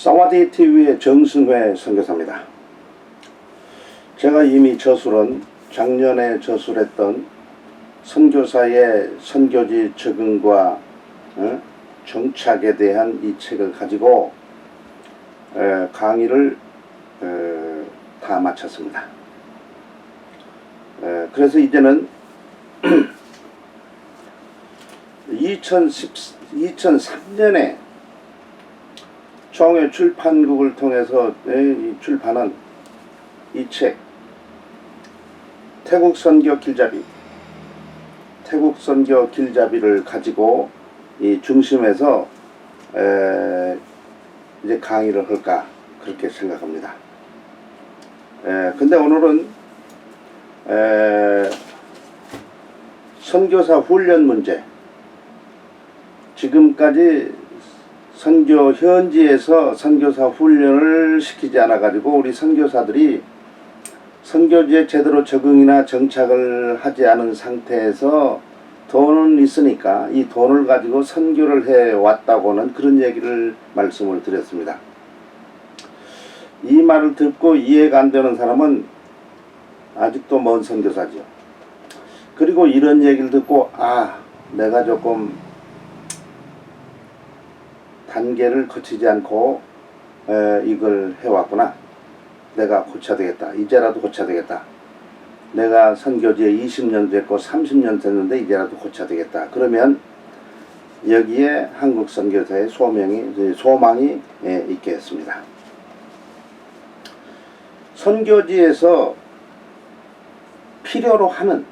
사와디 TV의 정승회 선교사입니다. 제가 이미 저술은 작년에 저술했던 선교사의 선교지 적응과 정착에 대한 이 책을 가지고 강의를 다 마쳤습니다. 그래서 이제는 2003년에 총회 출판국을 통해서 출판한 이 책 태국선교 길잡이를 가지고 이 중심에서 이제 강의를 할까 그렇게 생각합니다. 근데 오늘은 선교사 훈련 문제, 지금까지 선교 현지에서 선교사 훈련을 시키지 않아 가지고 우리 선교사들이 선교지에 제대로 적응이나 정착을 하지 않은 상태에서 돈은 있으니까 이 돈을 가지고 선교를 해 왔다고는 그런 얘기를 말씀을 드렸습니다. 이 말을 듣고 이해가 안 되는 사람은 아직도 먼 선교사죠. 그리고 이런 얘기를 듣고 내가 조금 단계를 거치지 않고 이걸 해왔구나. 내가 고쳐야 되겠다. 이제라도 고쳐야 되겠다. 내가 선교지에 20년 됐고 30년 됐는데 이제라도 고쳐야 되겠다. 그러면 여기에 한국 선교사의 소망이 있겠습니다. 선교지에서 필요로 하는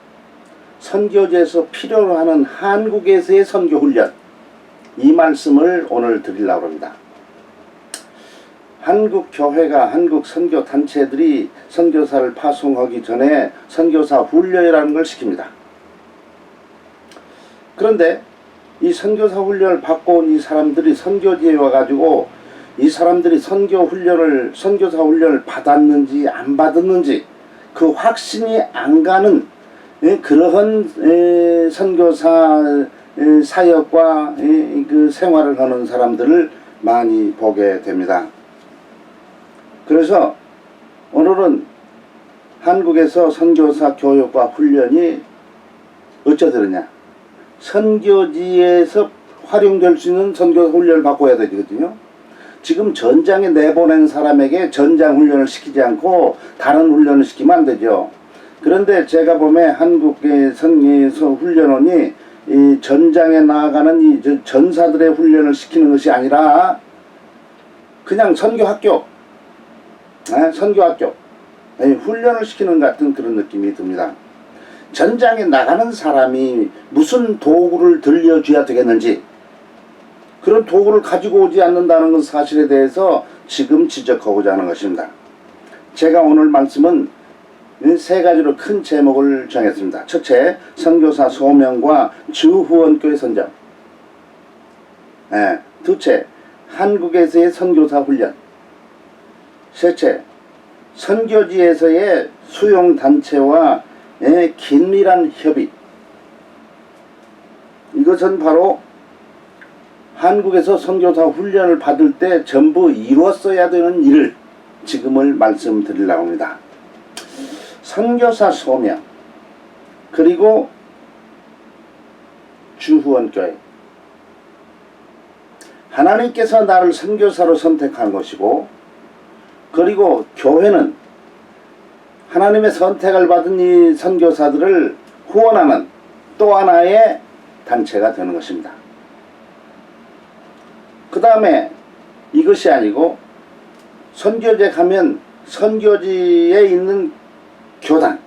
한국에서의 선교 훈련, 이 말씀을 오늘 드리려고 합니다. 한국 교회가, 한국 선교 단체들이 선교사를 파송하기 전에 선교사 훈련이라는 걸 시킵니다. 그런데 이 선교사 훈련을 받고 온 이 사람들이 선교지에 와가지고 이 사람들이 선교사 훈련을 받았는지 안 받았는지 그 확신이 안 가는 그러한 선교사 사역과 그 생활을 하는 사람들을 많이 보게 됩니다. 그래서 오늘은 한국에서 선교사 교육과 훈련이 어쩌되느냐, 선교지에서 활용될 수 있는 선교사 훈련을 받고 해야 되거든요. 지금 전장에 내보낸 사람에게 전장 훈련을 시키지 않고 다른 훈련을 시키면 안 되죠. 그런데 제가 보면 한국의 훈련원이 이 전장에 나아가는 이 전사들의 훈련을 시키는 것이 아니라 그냥 선교학교 훈련을 시키는 같은 그런 느낌이 듭니다. 전장에 나가는 사람이 무슨 도구를 들려줘야 되겠는지, 그런 도구를 가지고 오지 않는다는 것 사실에 대해서 지금 지적하고자 하는 것입니다. 제가 오늘 말씀은 세 가지로 큰 제목을 정했습니다. 첫째, 선교사 소명과 주후원교회 선정. 둘째, 한국에서의 선교사 훈련. 셋째, 선교지에서의 수용단체와 긴밀한 협의. 이것은 바로 한국에서 선교사 훈련을 받을 때 전부 이루었어야 되는 일을 지금을 말씀드리려고 합니다. 선교사 소명, 그리고 주후원교회. 하나님께서 나를 선교사로 선택한 것이고, 그리고 교회는 하나님의 선택을 받은 이 선교사들을 후원하는 또 하나의 단체가 되는 것입니다. 그 다음에 이것이 아니고 선교지에 가면 선교지에 있는 교단,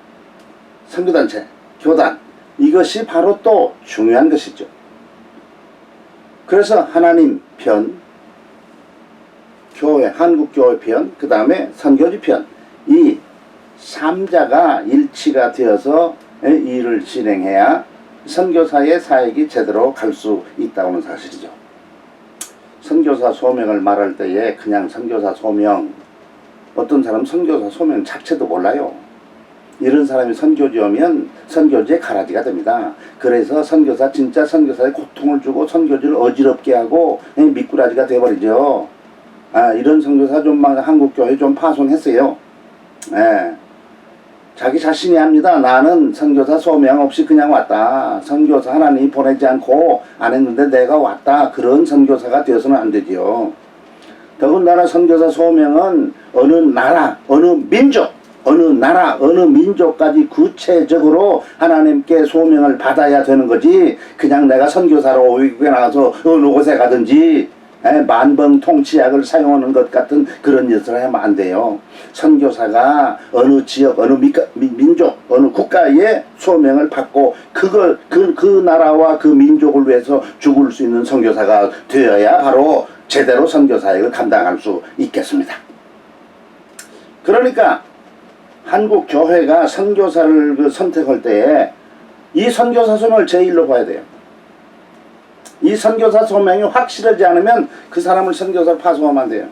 선교단체, 교단, 이것이 바로 또 중요한 것이죠. 그래서 하나님 편, 교회, 한국교회 편, 그 다음에 선교지 편, 이 3자가 일치가 되어서 일을 진행해야 선교사의 사역이 제대로 갈 수 있다는 사실이죠. 선교사 소명을 말할 때에 그냥 선교사 소명, 어떤 사람은 선교사 소명 자체도 몰라요. 이런 사람이 선교지 오면 선교지에 가라지가 됩니다. 그래서 진짜 선교사의 고통을 주고 선교지를 어지럽게 하고 미꾸라지가 돼버리죠. 이런 선교사 좀 한국교회 좀 파송했어요. 예. 자기 자신이 합니다. 나는 선교사 소명 없이 그냥 왔다. 선교사 하나님이 보내지 않고 안 했는데 내가 왔다. 그런 선교사가 되어서는 안 되지요. 더군다나 선교사 소명은 어느 나라, 어느 민족, 어느 나라, 어느 민족까지 구체적으로 하나님께 소명을 받아야 되는 거지. 그냥 내가 선교사로 외국에 나가서 어느 곳에 가든지 만병통치약을 사용하는 것 같은 그런 짓을 하면 안 돼요. 선교사가 어느 지역, 어느 민족, 어느 국가의 소명을 받고 그 나라와 그 민족을 위해서 죽을 수 있는 선교사가 되어야 바로 제대로 선교사역을 감당할 수 있겠습니다. 그러니까 한국 교회가 선교사를 선택할 때에 이 선교사 소명을 제1로 봐야 돼요. 이 선교사 소명이 확실하지 않으면 그 사람을 선교사로 파송하면 안 돼요.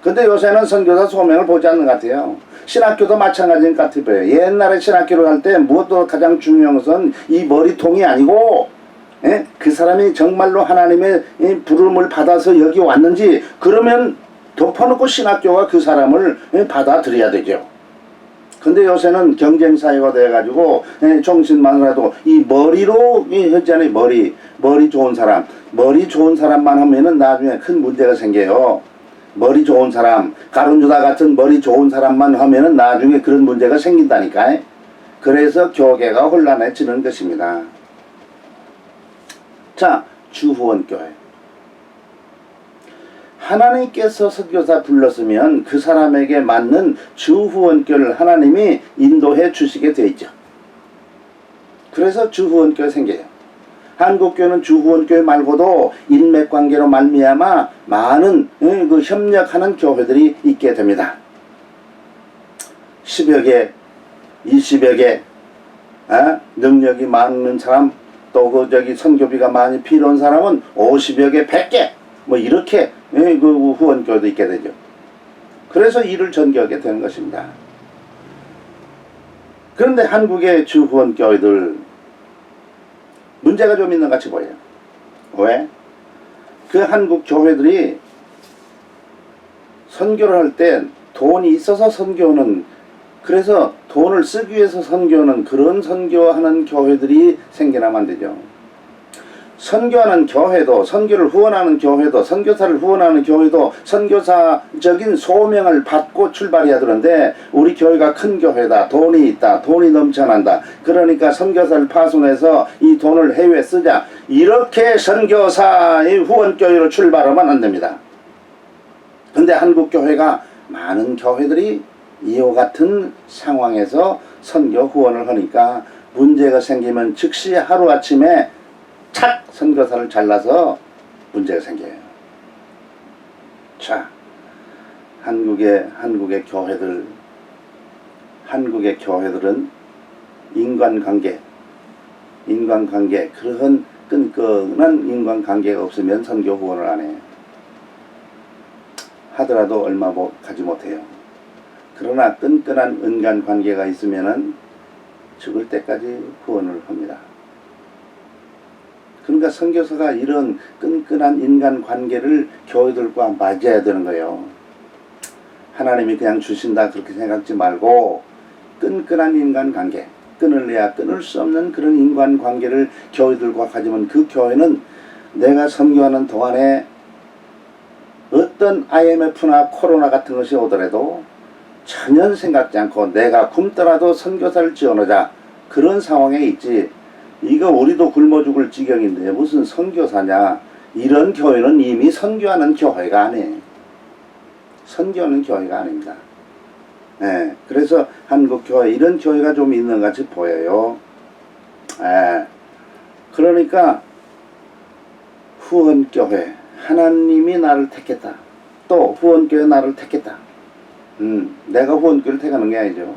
근데 요새는 선교사 소명을 보지 않는 것 같아요. 신학교도 마찬가지인 것 같아요. 옛날에 신학교를 갈 때 무엇도 가장 중요한 것은 이 머리통이 아니고 그 사람이 정말로 하나님의 부름을 받아서 여기 왔는지 그러면 덮어놓고 신학교가 그 사람을 받아들여야 되죠. 근데 요새는 경쟁사회가 돼가지고 정신만으로도 이 머리로 했잖아요. 머리 좋은 사람만 하면은 나중에 큰 문제가 생겨요. 머리 좋은 사람, 가룟유다 같은 머리 좋은 사람만 하면은 나중에 그런 문제가 생긴다니까. 그래서 교계가 혼란해지는 것입니다. 자, 주후원교회. 하나님께서 선교사 불렀으면 그 사람에게 맞는 주후원교를 하나님이 인도해 주시게 되어 있죠. 그래서 주후원교회 생겨요. 한국교회는 주후원교회 말고도 인맥관계로 말미암아 많은 그 협력하는 교회들이 있게 됩니다. 10여 개, 20여 개, 능력이 많은 사람, 또 선교비가 많이 필요한 사람은 50여 개, 100개, 뭐 이렇게 그 후원교회도 있게 되죠. 그래서 이를 전개하게 되는 것입니다. 그런데 한국의 주후원교회들 문제가 좀 있는 것 같이 보여요. 왜? 그 한국 교회들이 선교를 할 때 돈이 있어서 선교하는, 그래서 돈을 쓰기 위해서 선교하는 그런 선교하는 교회들이 생겨나면 안 되죠. 선교하는 교회도, 선교를 후원하는 교회도, 선교사를 후원하는 교회도 선교사적인 소명을 받고 출발해야 되는데, 우리 교회가 큰 교회다, 돈이 있다, 돈이 넘쳐난다, 그러니까 선교사를 파송해서 이 돈을 해외에 쓰자, 이렇게 선교사의 후원교회로 출발하면 안 됩니다. 근데 한국 교회가 많은 교회들이 이와 같은 상황에서 선교 후원을 하니까 문제가 생기면 즉시 하루아침에 착 선교사를 잘라서 문제가 생겨요. 자, 한국의 교회들은 인간관계, 그런 끈끈한 인간관계가 없으면 선교 후원을 안 해요. 하더라도 얼마 가지 못해요. 그러나 끈끈한 인간관계가 있으면은 죽을 때까지 후원을 합니다. 그러니까 선교사가 이런 끈끈한 인간관계를 교회들과 맞아야 되는 거예요. 하나님이 그냥 주신다 그렇게 생각지 말고 끈끈한 인간관계, 끊을래야 끊을 수 없는 그런 인간관계를 교회들과 가지면 그 교회는 내가 선교하는 동안에 어떤 IMF나 코로나 같은 것이 오더라도 전혀 생각지 않고 내가 굶더라도 선교사를 지원하자, 그런 상황에 있지. 이거 우리도 굶어 죽을 지경인데 무슨 선교사냐. 이런 교회는 이미 선교하는 교회가 아니에요. 선교하는 교회가 아닙니다. 그래서 한국 교회, 이런 교회가 좀 있는 것 같이 보여요. 그러니까 후원교회, 하나님이 나를 택했다, 또 후원교회 나를 택했다, 내가 후원교회를 택하는 게 아니죠.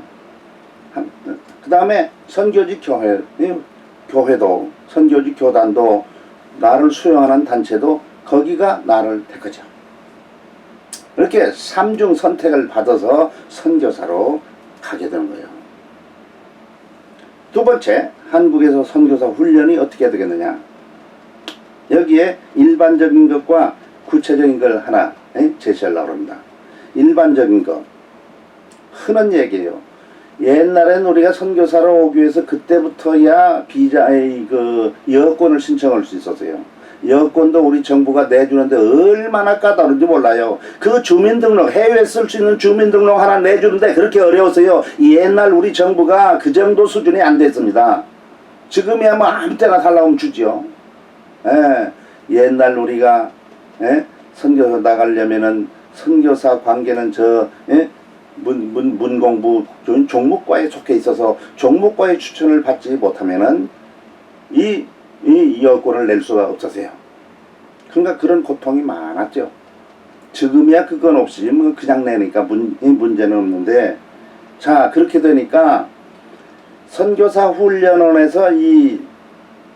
그 다음에 선교지 교회도, 선교지 교단도, 나를 수용하는 단체도 거기가 나를 택하죠. 이렇게 삼중 선택을 받아서 선교사로 가게 되는 거예요. 두 번째, 한국에서 선교사 훈련이 어떻게 되겠느냐. 여기에 일반적인 것과 구체적인 걸 하나 제시하려고 합니다. 일반적인 거 흔한 얘기예요. 옛날엔 우리가 선교사로 오기 위해서 그때부터야 비자의 여권을 신청할 수 있었어요. 여권도 우리 정부가 내주는데 얼마나 까다로운지 몰라요. 그 주민등록, 해외에 쓸 수 있는 주민등록 하나 내주는데 그렇게 어려웠어요. 옛날 우리 정부가 그 정도 수준이 안 됐습니다. 지금이야 뭐 아무 때나 달라고 하면 주지요. 옛날 우리가 선교사 나가려면은 선교사 관계는 문공부 종목과에 속해 있어서 종목과의 추천을 받지 못하면은 이 여권을 낼 수가 없었어요. 그러니까 그런 고통이 많았죠. 지금이야 그건 없이 뭐 그냥 내니까 문제는 없는데, 자 그렇게 되니까 선교사 훈련원에서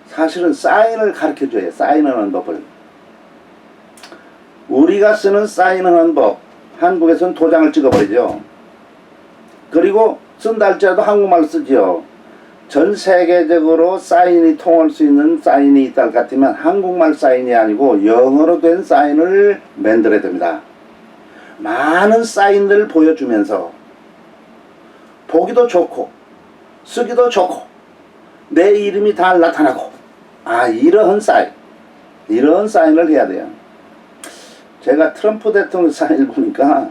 사실은 사인을 가르쳐줘요. 사인하는 법을. 우리가 쓰는 사인하는 법, 한국에서는 도장을 찍어버리죠. 그리고 쓴다 할지라도 한국말 쓰죠. 전 세계적으로 사인이 통할 수 있는 사인이 있다 같으면 한국말 사인이 아니고 영어로 된 사인을 만들어야 됩니다. 많은 사인들을 보여주면서 보기도 좋고 쓰기도 좋고 내 이름이 다 나타나고, 이러한 사인을 해야 돼요. 제가 트럼프 대통령 사인을 보니까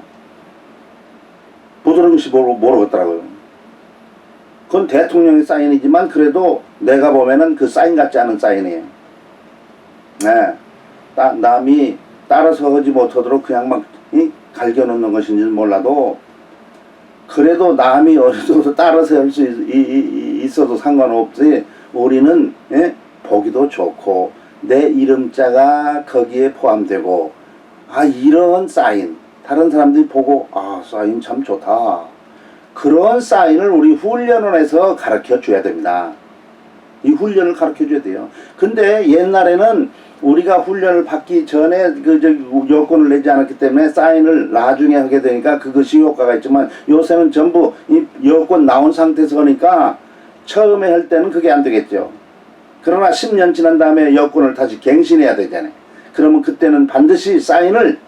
부드러움이 모르겠더라고요. 그건 대통령의 사인이지만 그래도 내가 보면은 그 사인 같지 않은 사인이에요. 남이 따라서 하지 못하도록 그냥 막 갈겨놓는 것인지는 몰라도 그래도 남이 어느 정도 따라서 할 수 있어도 상관없지. 우리는 보기도 좋고 내 이름자가 거기에 포함되고, 이런 사인 다른 사람들이 보고 사인 참 좋다. 그런 사인을 우리 훈련원에서 가르쳐 줘야 됩니다. 이 훈련을 가르쳐 줘야 돼요. 근데 옛날에는 우리가 훈련을 받기 전에 여권을 내지 않았기 때문에 사인을 나중에 하게 되니까 그것이 효과가 있지만, 요새는 전부 이 여권 나온 상태에서 하니까 처음에 할 때는 그게 안 되겠죠. 그러나 10년 지난 다음에 여권을 다시 갱신해야 되잖아요. 그러면 그때는 반드시 사인을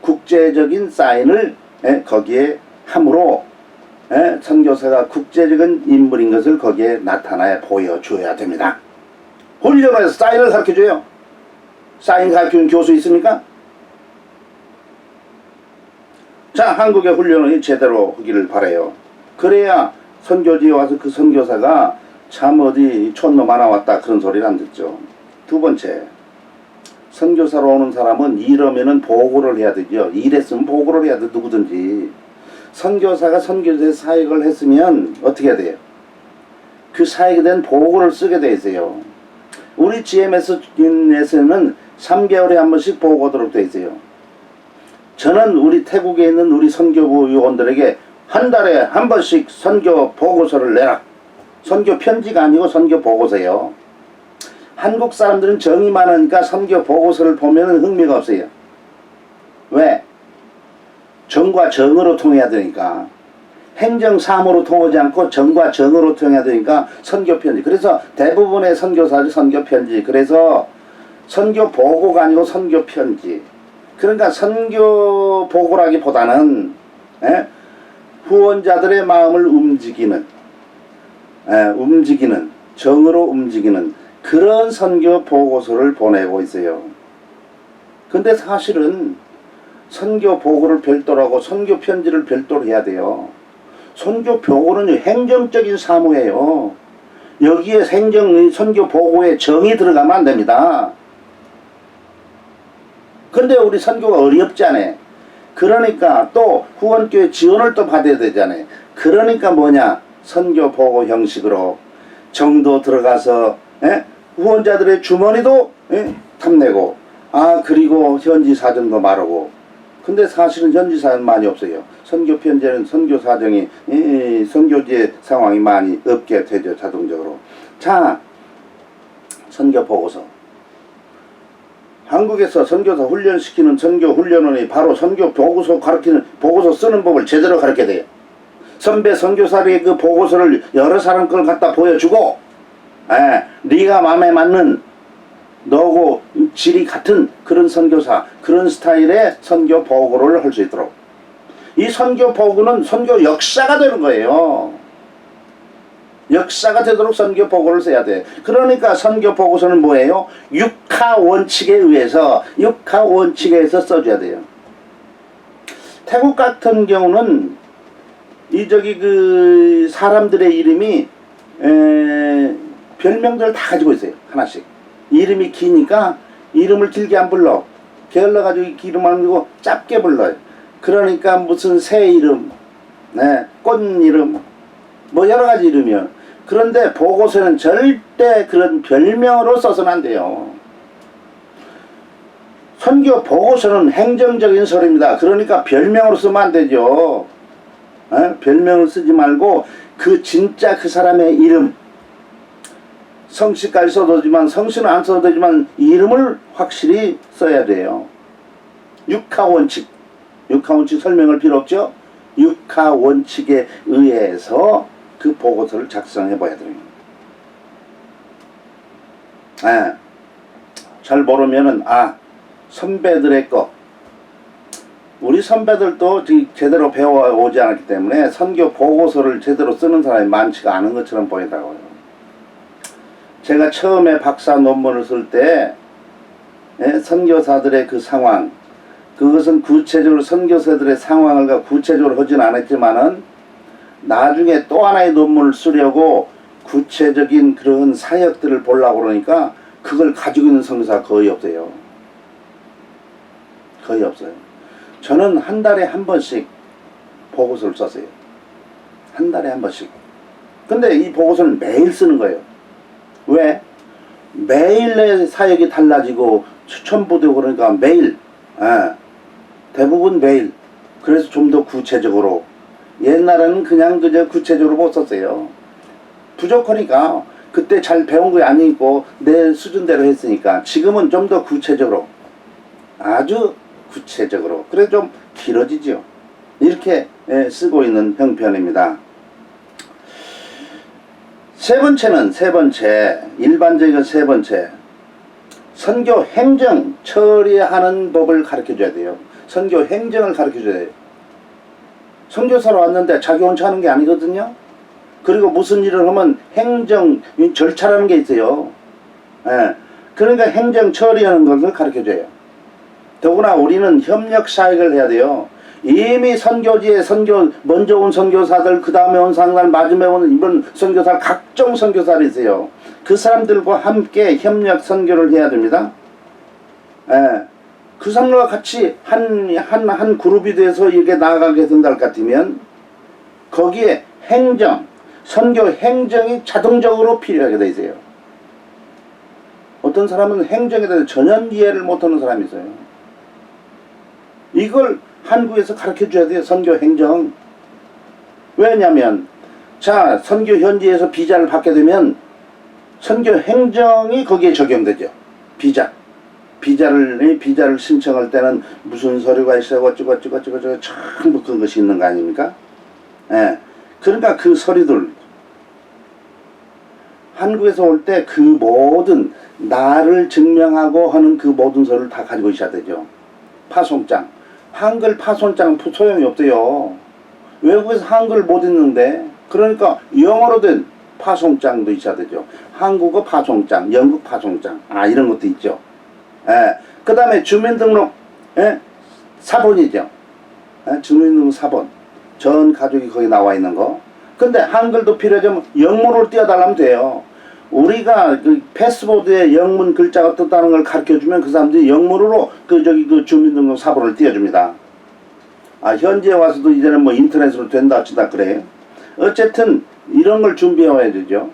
국제적인 사인을 거기에 함으로 선교사가 국제적인 인물인 것을 거기에 나타나야 보여줘야 됩니다. 훈련에서 사인을 가르쳐줘요. 사인 가르쳐주는 교수 있습니까? 자, 한국의 훈련을 제대로 하기를 바라요. 그래야 선교지에 와서 그 선교사가 참 어디 촌놈 하나 왔다 그런 소리를 안 듣죠. 두 번째, 선교사로 오는 사람은 이러면은 보고를 해야 되죠. 일했으면 보고를 해야 돼, 누구든지. 선교사가 선교지에 사역을 했으면 어떻게 해야 돼요? 그 사역에 대한 보고를 쓰게 돼 있어요. 우리 GMS에서는 3개월에 한 번씩 보고하도록 돼 있어요. 저는 우리 태국에 있는 우리 선교부 요원들에게 한 달에 한 번씩 선교 보고서를 내라. 선교 편지가 아니고 선교 보고서예요. 한국 사람들은 정이 많으니까 선교 보고서를 보면 흥미가 없어요. 왜? 정과 정으로 통해야 되니까. 행정사무로 통하지 않고 정과 정으로 통해야 되니까 선교 편지. 그래서 대부분의 선교사들이 선교 편지. 그래서 선교 보고가 아니고 선교 편지. 그러니까 선교 보고라기보다는 후원자들의 마음을 움직이는 정으로 움직이는 그런 선교 보고서를 보내고 있어요. 근데 사실은 선교 보고를 별도로 하고 선교 편지를 별도로 해야 돼요. 선교 보고는 행정적인 사무예요. 여기에 선교 보고에 정이 들어가면 안 됩니다. 근데 우리 선교가 어렵지 않아요. 그러니까 또 후원교회 지원을 또 받아야 되잖아요. 그러니까 뭐냐, 선교 보고 형식으로 정도 들어가서 후원자들의 주머니도 탐내고, 그리고 현지 사정도 말하고. 근데 사실은 현지 사정 많이 없어요. 선교 편지는 선교 사정이 선교지의 상황이 많이 없게 되죠, 자동적으로. 자, 선교 보고서. 한국에서 선교사 훈련시키는 선교 훈련원이 바로 선교 보고서 가르치는 보고서 쓰는 법을 제대로 가르쳐야 돼요. 선배 선교사의 그 보고서를 여러 사람 걸 갖다 보여주고, 네가 마음에 맞는 너하고 질이 같은 그런 선교사, 그런 스타일의 선교 보고를 할 수 있도록. 이 선교 보고는 선교 역사가 되는 거예요. 역사가 되도록 선교 보고를 써야 돼. 그러니까 선교 보고서는 뭐예요? 육하 원칙에 의해서 써줘야 돼요. 태국 같은 경우는 그 사람들의 이름이 별명들을 다 가지고 있어요. 하나씩. 이름이 기니까 이름을 길게 안 불러. 게을러가지고 이름 안 불고 짧게 불러요. 그러니까 무슨 새 이름, 꽃 이름, 뭐 여러 가지 이름이요. 그런데 보고서는 절대 그런 별명으로 써서는 안 돼요. 선교 보고서는 행정적인 서류입니다. 그러니까 별명으로 쓰면 안 되죠. 별명을 쓰지 말고 진짜 그 사람의 이름, 성씨까지 써도 되지만 성씨는 안 써도 되지만 이름을 확실히 써야 돼요. 육하원칙 설명할 필요 없죠. 육하원칙에 의해서 그 보고서를 작성해 봐야 됩니다. 잘 모르면은 선배들의 거, 우리 선배들도 제대로 배워오지 않았기 때문에 선교 보고서를 제대로 쓰는 사람이 많지가 않은 것처럼 보이더라고요. 제가 처음에 박사 논문을 쓸 때 선교사들의 그 상황, 그것은 구체적으로 선교사들의 상황을 구체적으로 하진 않았지만은 나중에 또 하나의 논문을 쓰려고 구체적인 그런 사역들을 보려고 그러니까 그걸 가지고 있는 선교사가 거의 없어요. 거의 없어요. 저는 한 달에 한 번씩 보고서를 썼어요. 한 달에 한 번씩. 근데 이 보고서는 매일 쓰는 거예요. 왜? 매일 내 사역이 달라지고 추천부되고 그러니까 매일, 대부분 매일. 그래서 좀 더 구체적으로. 옛날에는 그냥 그저 구체적으로 못 썼어요. 부족하니까 그때 잘 배운 게 아니고 내 수준대로 했으니까 지금은 좀 더 구체적으로, 아주 구체적으로. 그래서 좀 길어지죠. 이렇게 쓰고 있는 형편입니다. 세 번째, 일반적인 세 번째, 선교 행정 처리하는 법을 가르쳐 줘야 돼요. 선교 행정을 가르쳐 줘야 돼요. 선교사로 왔는데 자기 혼자 하는 게 아니거든요. 그리고 무슨 일을 하면 행정 절차라는 게 있어요. 그러니까 행정 처리하는 것을 가르쳐 줘요. 더구나 우리는 협력 사역을 해야 돼요. 이미 선교지에 먼저 온 선교사들, 그 다음에 온 사람들, 마지막에 온 이번 선교사, 각종 선교사들이 있어요. 그 사람들과 함께 협력 선교를 해야 됩니다. 그 사람들과 같이 한 그룹이 돼서 이렇게 나아가게 된다 할 것 같으면 거기에 선교 행정이 자동적으로 필요하게 돼 있어요. 어떤 사람은 행정에 대해서 전혀 이해를 못하는 사람이 있어요. 이걸 한국에서 가르쳐 줘야 돼요. 선교 행정. 왜냐면 선교 현지에서 비자를 받게 되면 선교 행정이 거기에 적용되죠. 비자를 신청할 때는 무슨 서류가 있어요. 어쩌고 전부 그것이 있는 거 아닙니까? 그러니까 그 서류들 한국에서 올 때 그 모든 나를 증명하고 하는 그 모든 서류를 다 가지고 있어야 되죠. 파송장, 한글 파송장 소용이 없대요. 외국에서 한글 못 읽는데. 그러니까 영어로 된 파송장도 있어야 되죠. 한국어 파송장, 영국 파송장, 이런 것도 있죠. 그 다음에 주민등록 사본이죠. 주민등록 사본, 전 가족이 거기 나와 있는 거. 근데 한글도 필요하면 영문으로 띄워달라면 돼요. 우리가 그 패스보드에 영문 글자가 떴다는 걸 가르쳐 주면 그 사람들이 영문으로 그 주민등록 사본을 띄워줍니다. 현지에 와서도 이제는 뭐 인터넷으로 된다 어쩌다 그래요. 어쨌든 이런 걸 준비해 와야 되죠.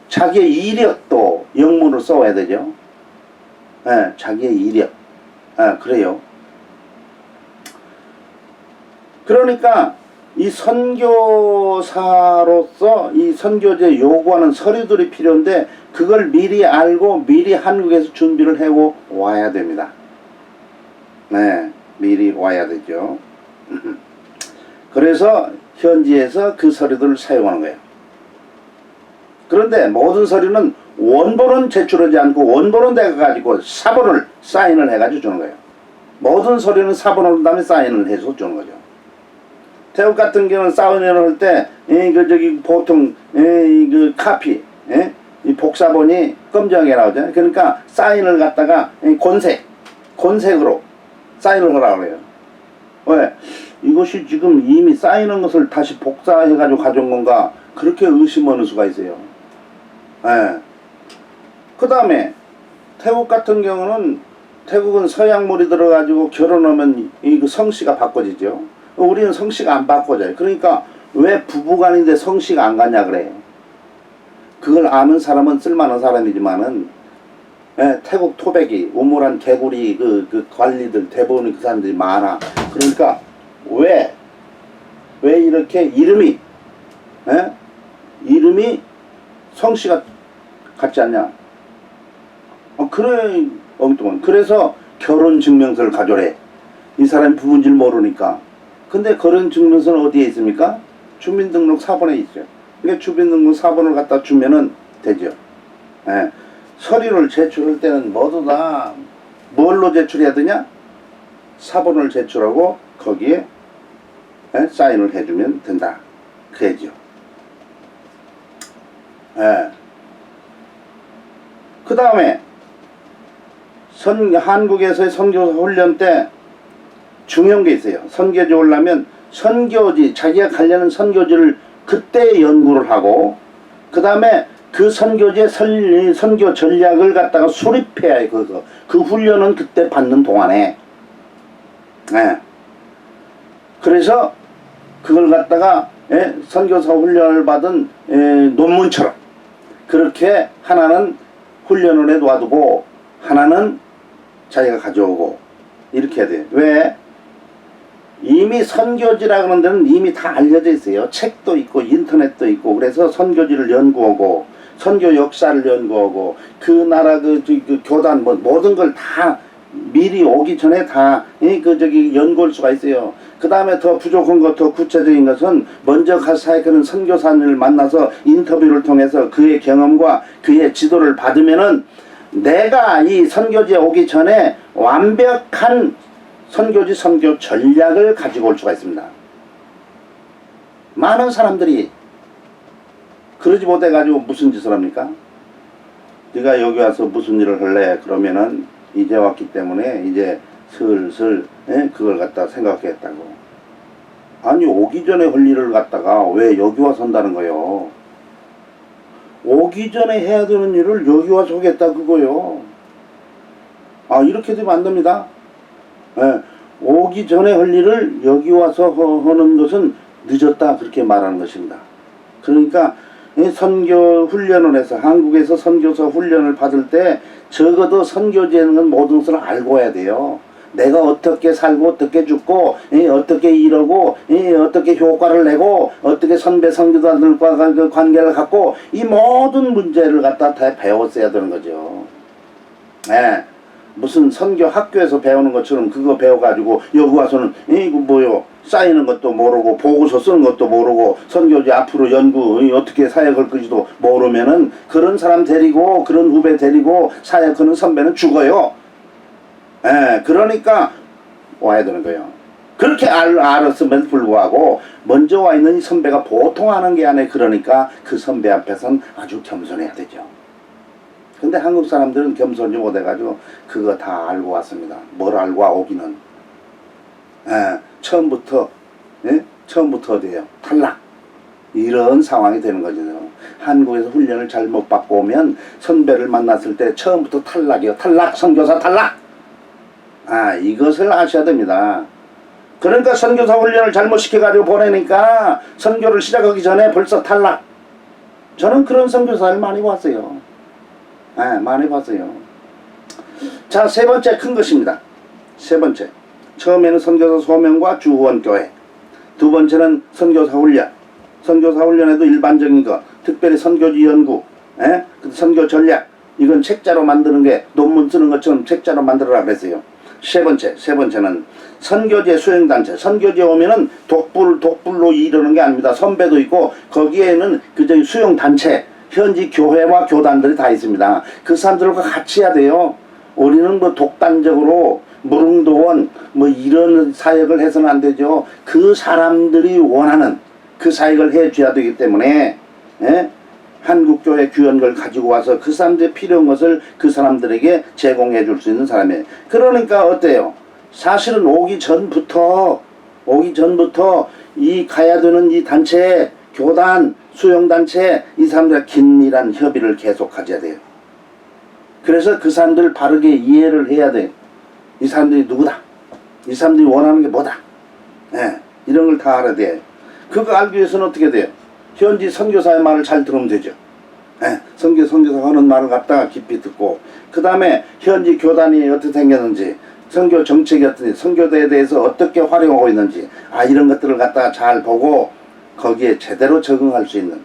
자기의 이력도 영문으로 써와야 되죠. 자기의 이력. 그래요. 그러니까 이 선교사로서 이 선교제 요구하는 서류들이 필요한데 그걸 미리 알고 미리 한국에서 준비를 해고 와야 됩니다. 미리 와야 되죠. 그래서 현지에서 그 서류들을 사용하는 거예요. 그런데 모든 서류는 원본은 제출하지 않고 원본은 내가 가지고 사본을 사인을 해가지고 주는 거예요. 모든 서류는 사본을 한 다음에 사인을 해서 주는 거죠. 태국 같은 경우는 사인을 할 때, 보통, 카피, 이 복사본이 검정하게 나오잖아요. 그러니까 사인을 갖다가 곤색으로 사인을 하라고 그래요. 왜? 이것이 지금 이미 사인한 것을 다시 복사해가지고 가져온 건가? 그렇게 의심하는 수가 있어요. 그 다음에 태국 같은 경우는 태국은 서양물이 들어가지고 결혼하면 이 성씨가 바꿔지죠. 우리는 성씨가 안 바꿔져요. 그러니까 왜 부부간인데 성씨가 안 가냐 그래요. 그걸 아는 사람은 쓸만한 사람이지만은 태국 토백이 우물한 개구리 그 관리들 대부분 그 사람들이 많아. 그러니까 왜 이렇게 이름이 성씨가 같지 않냐? 그래 엉뚱한. 그래서 결혼 증명서를 가져래. 이 사람이 부부인 줄 모르니까. 근데 결혼 증명서는 어디에 있습니까? 주민등록 사본에 있어요. 그러니까 주민등록 사본을 갖다 주면은 되죠. 서류를 제출할 때는 모두 다 뭘로 제출해야 되냐? 사본을 제출하고 거기에 사인을 해주면 된다. 그래죠. 그 다음에 한국에서의 선교사 훈련 때 중요한 게 있어요. 선교지 오려면 선교지, 자기가 가려는 선교지를 그때 연구를 하고, 그 다음에 그 선교지의 선교 전략을 갖다가 수립해야 해요. 그 훈련은 그때 받는 동안에. 그래서 그걸 갖다가 선교사 훈련을 받은 논문처럼 그렇게 하나는 훈련을 해 놔두고 하나는 자기가 가져오고 이렇게 해야 돼요. 왜? 이미 선교지라 그러는 데는 이미 다 알려져 있어요. 책도 있고 인터넷도 있고. 그래서 선교지를 연구하고 선교 역사를 연구하고 그 나라 그 교단 모든 걸 다 미리 오기 전에 다 연구할 수가 있어요. 그 다음에 더 부족한 것, 더 구체적인 것은 먼저 가서 사역하는 선교사님을 만나서 인터뷰를 통해서 그의 경험과 그의 지도를 받으면은 내가 이 선교지에 오기 전에 완벽한 선교지 선교 전략을 가지고 올 수가 있습니다. 많은 사람들이 그러지 못해가지고 무슨 짓을 합니까? 네가 여기 와서 무슨 일을 할래? 그러면은 이제 왔기 때문에 이제 슬슬 그걸 갖다 생각했다고. 아니 오기 전에 할 일을 갖다가 왜 여기 와서 한다는 거요? 오기 전에 해야 되는 일을 여기 와서 하겠다 그거요. 이렇게 되면 안 됩니다. 오기 전에 할 일을 여기 와서 하는 것은 늦었다 그렇게 말하는 것입니다. 그러니까 선교 훈련을 해서 한국에서 선교사 훈련을 받을 때 적어도 선교지에는 모든 것을 알고 와야 돼요. 내가 어떻게 살고 어떻게 죽고 어떻게 이러고 어떻게 효과를 내고 어떻게 선배 선교사들과 그 관계를 갖고 이 모든 문제를 갖다 다 배웠어야 되는 거죠. 무슨 선교 학교에서 배우는 것처럼 그거 배워가지고 여기 와서는 이거 뭐요 쌓이는 것도 모르고 보고서 쓰는 것도 모르고 선교지 앞으로 연구 어떻게 사역할 건지도 모르면은 그런 사람 데리고 그런 후배 데리고 사역하는 선배는 죽어요. 그러니까 와야 되는 거예요. 그렇게 알았음에도 불구하고 먼저 와 있는 이 선배가 보통 하는 게 아니에요. 그러니까 그 선배 앞에서는 아주 겸손해야 되죠. 근데 한국 사람들은 겸손이 못해가지고 그거 다 알고 왔습니다. 뭘 알고 오기는. 처음부터 어디에요? 탈락. 이런 상황이 되는 거죠. 한국에서 훈련을 잘못 받고 오면 선배를 만났을 때 처음부터 탈락이요. 탈락, 선교사 탈락. 이것을 아셔야 됩니다. 그러니까 선교사 훈련을 잘못 시켜가지고 보내니까 선교를 시작하기 전에 벌써 탈락. 저는 그런 선교사를 많이 봤어요. 많이 봤어요. 자, 세 번째 큰 것입니다. 세 번째. 처음에는 선교사 소명과 주후원교회. 두 번째는 선교사 훈련. 선교사 훈련에도 일반적인 것, 특별히 선교지 연구, 선교 전략. 이건 책자로 만드는 게 논문 쓰는 것처럼 책자로 만들어라 그랬어요. 세 번째는 선교제 수행단체. 선교제 오면은 독불로 이르는 게 아닙니다. 선배도 있고 거기에는 수용단체. 현지 교회와 교단들이 다 있습니다. 그 사람들과 같이 해야 돼요. 우리는 뭐 독단적으로 무릉도원 뭐 이런 사역을 해서는 안 되죠. 그 사람들이 원하는 그 사역을 해줘야 되기 때문에 예? 한국교회 규현을 가지고 와서 그 사람들이 필요한 것을 그 사람들에게 제공해 줄 수 있는 사람이에요. 그러니까 어때요? 사실은 오기 전부터 이 가야 되는 이 단체, 교단, 수용단체 이 사람들과 긴밀한 협의를 계속 가져야 돼요. 그래서 그 사람들을 바르게 이해를 해야 돼요. 이 사람들이 누구다. 이 사람들이 원하는 게 뭐다. 예, 이런 걸 다 알아야 돼요. 그거 알기 위해서는 어떻게 돼요? 현지 선교사의 말을 잘 들으면 되죠. 예, 선교사가 하는 말을 갖다가 깊이 듣고 그 다음에 현지 교단이 어떻게 생겼는지 선교 정책이 어떤지 선교대에 대해서 어떻게 활용하고 있는지 이런 것들을 갖다가 잘 보고 거기에 제대로 적응할 수 있는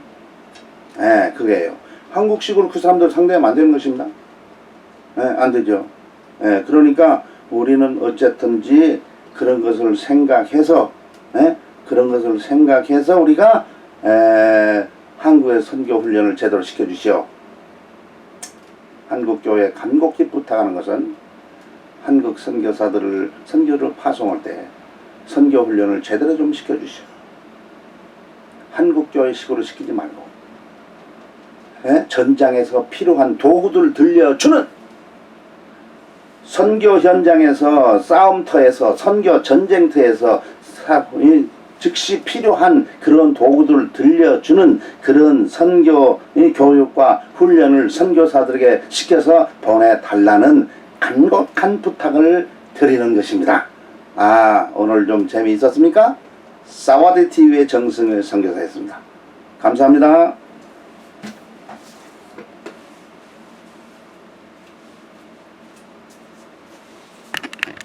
그게요. 한국식으로 그 사람들 상대하면 안 되는 것입니다. 안 되죠. 그러니까 우리는 어쨌든지 그런 것을 생각해서 우리가 한국의 선교 훈련을 제대로 시켜주시오. 한국교회 간곡히 부탁하는 것은 한국 선교사들을 선교를 파송할 때 선교 훈련을 제대로 좀 시켜주시오. 한국교회식으로 시키지 말고 전장에서 필요한 도구들을 들려주는 선교 현장에서 싸움터에서 선교 전쟁터에서 즉시 필요한 그런 도구들을 들려주는 그런 선교 교육과 훈련을 선교사들에게 시켜서 보내달라는 간곡한 부탁을 드리는 것입니다. 오늘 좀 재미있었습니까? 사와디TV의 정승을 선교사였습니다. 감사합니다.